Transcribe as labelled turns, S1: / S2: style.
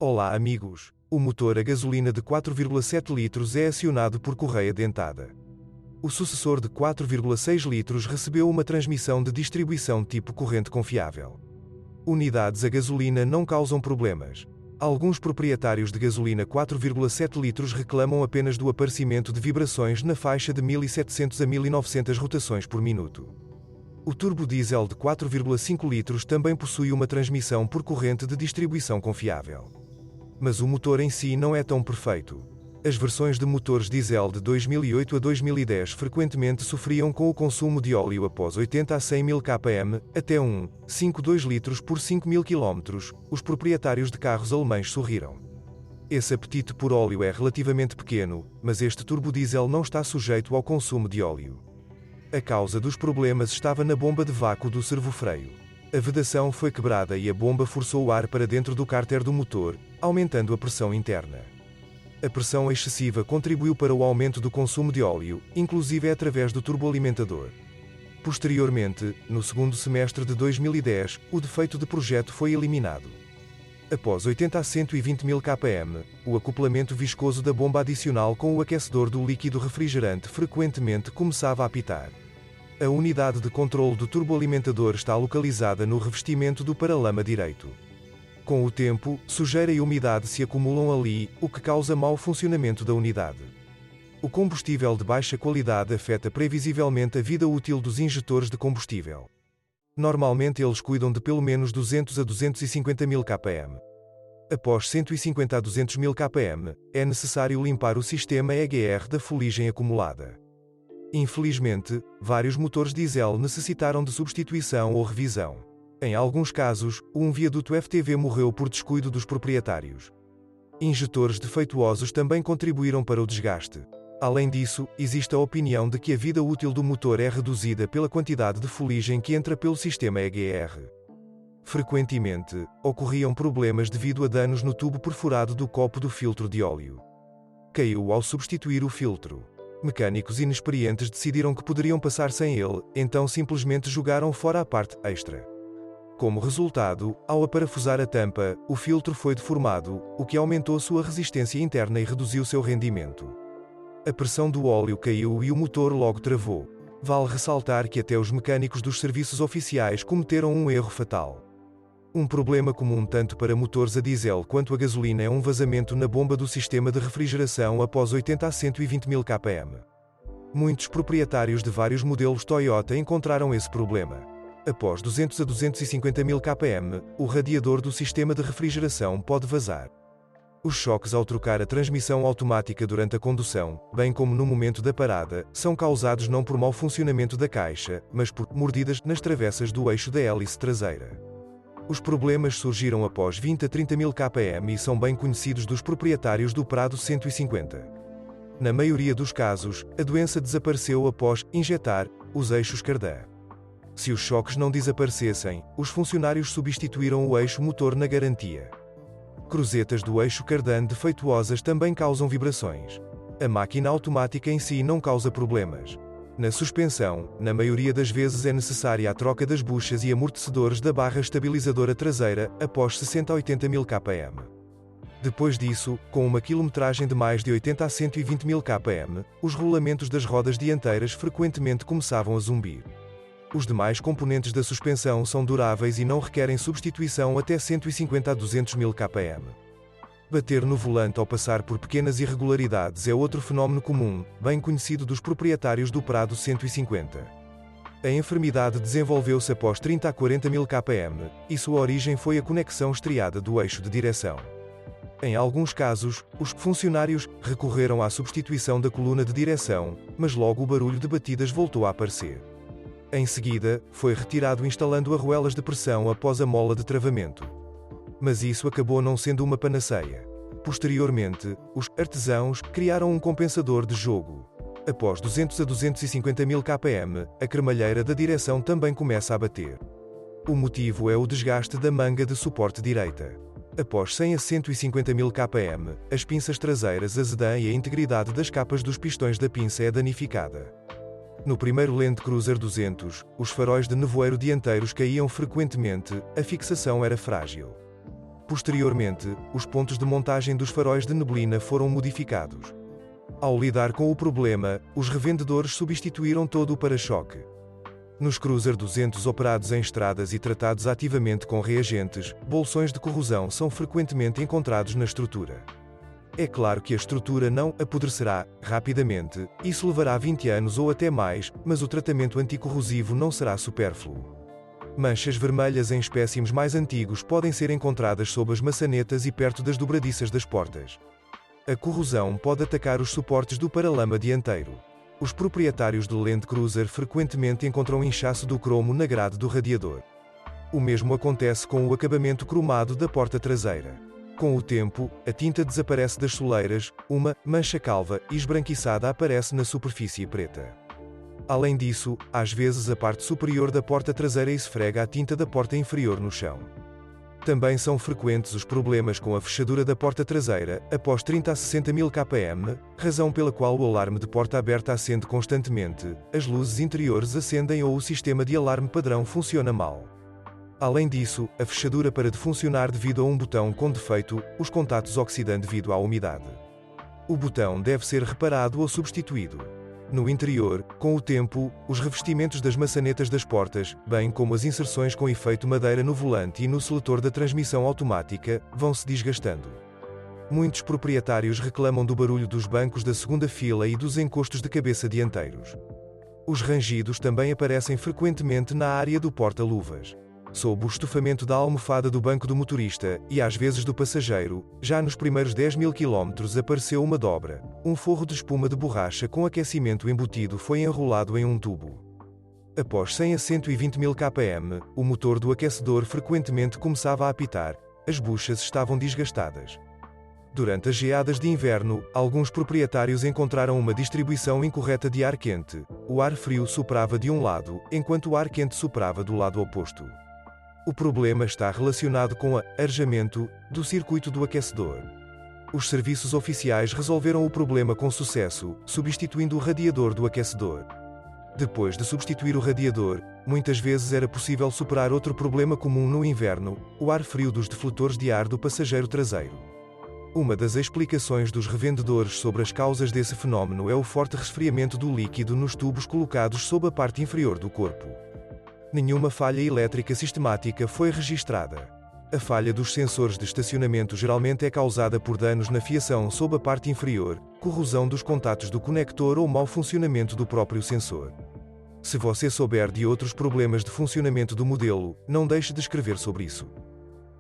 S1: Olá amigos, o motor a gasolina de 4,7 litros é acionado por correia dentada. O sucessor de 4,6 litros recebeu uma transmissão de distribuição tipo corrente confiável. Unidades a gasolina não causam problemas. Alguns proprietários de gasolina 4,7 litros reclamam apenas do aparecimento de vibrações na faixa de 1700 a 1900 rotações por minuto. O turbo diesel de 4,5 litros também possui uma transmissão por corrente de distribuição confiável. Mas o motor em si não é tão perfeito. As versões de motores diesel de 2008 a 2010 frequentemente sofriam com o consumo de óleo após 80 a 100 mil km, até 1,52 litros por 5 mil km. Os proprietários de carros alemães sorriram. Esse apetite por óleo é relativamente pequeno, mas este turbodiesel não está sujeito ao consumo de óleo. A causa dos problemas estava na bomba de vácuo do servofreio. A vedação foi quebrada e a bomba forçou o ar para dentro do cárter do motor, aumentando a pressão interna. A pressão excessiva contribuiu para o aumento do consumo de óleo, inclusive através do turboalimentador. Posteriormente, no segundo semestre de 2010, o defeito de projeto foi eliminado. Após 80 a 120 mil km, o acoplamento viscoso da bomba adicional com o aquecedor do líquido refrigerante frequentemente começava a apitar. A unidade de controle do turboalimentador está localizada no revestimento do paralama direito. Com o tempo, sujeira e umidade se acumulam ali, o que causa mau funcionamento da unidade. O combustível de baixa qualidade afeta previsivelmente a vida útil dos injetores de combustível. Normalmente eles cuidam de pelo menos 200 a 250 mil km. Após 150 a 200 mil km, é necessário limpar o sistema EGR da fuligem acumulada. Infelizmente, vários motores diesel necessitaram de substituição ou revisão. Em alguns casos, um viaduto FTV morreu por descuido dos proprietários. Injetores defeituosos também contribuíram para o desgaste. Além disso, existe a opinião de que a vida útil do motor é reduzida pela quantidade de fuligem que entra pelo sistema EGR. Frequentemente, ocorriam problemas devido a danos no tubo perfurado do copo do filtro de óleo. Caiu ao substituir o filtro. Mecânicos inexperientes decidiram que poderiam passar sem ele, então simplesmente jogaram fora a parte extra. Como resultado, ao aparafusar a tampa, o filtro foi deformado, o que aumentou sua resistência interna e reduziu seu rendimento. A pressão do óleo caiu e o motor logo travou. Vale ressaltar que até os mecânicos dos serviços oficiais cometeram um erro fatal. Um problema comum tanto para motores a diesel quanto a gasolina é um vazamento na bomba do sistema de refrigeração após 80 a 120 mil km. Muitos proprietários de vários modelos Toyota encontraram esse problema. Após 200 a 250 mil km, o radiador do sistema de refrigeração pode vazar. Os choques ao trocar a transmissão automática durante a condução, bem como no momento da parada, são causados não por mau funcionamento da caixa, mas por mordidas nas travessas do eixo da hélice traseira. Os problemas surgiram após 20 a 30 mil km e são bem conhecidos dos proprietários do Prado 150. Na maioria dos casos, a doença desapareceu após injetar os eixos cardan. Se os choques não desaparecessem, os funcionários substituíram o eixo motor na garantia. Cruzetas do eixo cardan defeituosas também causam vibrações. A máquina automática em si não causa problemas. Na suspensão, na maioria das vezes é necessária a troca das buchas e amortecedores da barra estabilizadora traseira, após 60 a 80 mil km. Depois disso, com uma quilometragem de mais de 80 a 120 mil km, os rolamentos das rodas dianteiras frequentemente começavam a zumbir. Os demais componentes da suspensão são duráveis e não requerem substituição até 150 a 200 mil km. Bater no volante ao passar por pequenas irregularidades é outro fenómeno comum, bem conhecido dos proprietários do Prado 150. A enfermidade desenvolveu-se após 30 a 40 mil km, e sua origem foi a conexão estriada do eixo de direção. Em alguns casos, os funcionários recorreram à substituição da coluna de direção, mas logo o barulho de batidas voltou a aparecer. Em seguida, foi retirado instalando arruelas de pressão após a mola de travamento. Mas isso acabou não sendo uma panaceia. Posteriormente, os artesãos criaram um compensador de jogo. Após 200 a 250 mil km, a cremalheira da direção também começa a bater. O motivo é o desgaste da manga de suporte direita. Após 100 a 150 mil km, as pinças traseiras azedam e a integridade das capas dos pistões da pinça é danificada. No primeiro Land Cruiser 200, os faróis de nevoeiro dianteiros caíam frequentemente, a fixação era frágil. Posteriormente, os pontos de montagem dos faróis de neblina foram modificados. Ao lidar com o problema, os revendedores substituíram todo o para-choque. Nos Cruiser 200 operados em estradas e tratados ativamente com reagentes, bolsões de corrosão são frequentemente encontrados na estrutura. É claro que a estrutura não apodrecerá rapidamente, isso levará 20 anos ou até mais, mas o tratamento anticorrosivo não será supérfluo. Manchas vermelhas em espécimes mais antigos podem ser encontradas sob as maçanetas e perto das dobradiças das portas. A corrosão pode atacar os suportes do paralama dianteiro. Os proprietários de Land Cruiser frequentemente encontram inchaço do cromo na grade do radiador. O mesmo acontece com o acabamento cromado da porta traseira. Com o tempo, a tinta desaparece das soleiras, uma mancha calva e esbranquiçada aparece na superfície preta. Além disso, às vezes a parte superior da porta traseira esfrega a tinta da porta inferior no chão. Também são frequentes os problemas com a fechadura da porta traseira, após 30 a 60 mil km, razão pela qual o alarme de porta aberta acende constantemente, as luzes interiores acendem ou o sistema de alarme padrão funciona mal. Além disso, a fechadura para de funcionar devido a um botão com defeito, os contatos oxidam devido à umidade. O botão deve ser reparado ou substituído. No interior, com o tempo, os revestimentos das maçanetas das portas, bem como as inserções com efeito madeira no volante e no seletor da transmissão automática, vão se desgastando. Muitos proprietários reclamam do barulho dos bancos da segunda fila e dos encostos de cabeça dianteiros. Os rangidos também aparecem frequentemente na área do porta-luvas. Sob o estofamento da almofada do banco do motorista, e às vezes do passageiro, já nos primeiros 10 mil km apareceu uma dobra. Um forro de espuma de borracha com aquecimento embutido foi enrolado em um tubo. Após 100 a 120 mil km, o motor do aquecedor frequentemente começava a apitar. As buchas estavam desgastadas. Durante as geadas de inverno, alguns proprietários encontraram uma distribuição incorreta de ar quente. O ar frio soprava de um lado, enquanto o ar quente soprava do lado oposto. O problema está relacionado com o arejamento do circuito do aquecedor. Os serviços oficiais resolveram o problema com sucesso, substituindo o radiador do aquecedor. Depois de substituir o radiador, muitas vezes era possível superar outro problema comum no inverno, o ar frio dos defletores de ar do passageiro traseiro. Uma das explicações dos revendedores sobre as causas desse fenómeno é o forte resfriamento do líquido nos tubos colocados sob a parte inferior do corpo. Nenhuma falha elétrica sistemática foi registrada. A falha dos sensores de estacionamento geralmente é causada por danos na fiação sob a parte inferior, corrosão dos contatos do conector ou mau funcionamento do próprio sensor. Se você souber de outros problemas de funcionamento do modelo, não deixe de escrever sobre isso.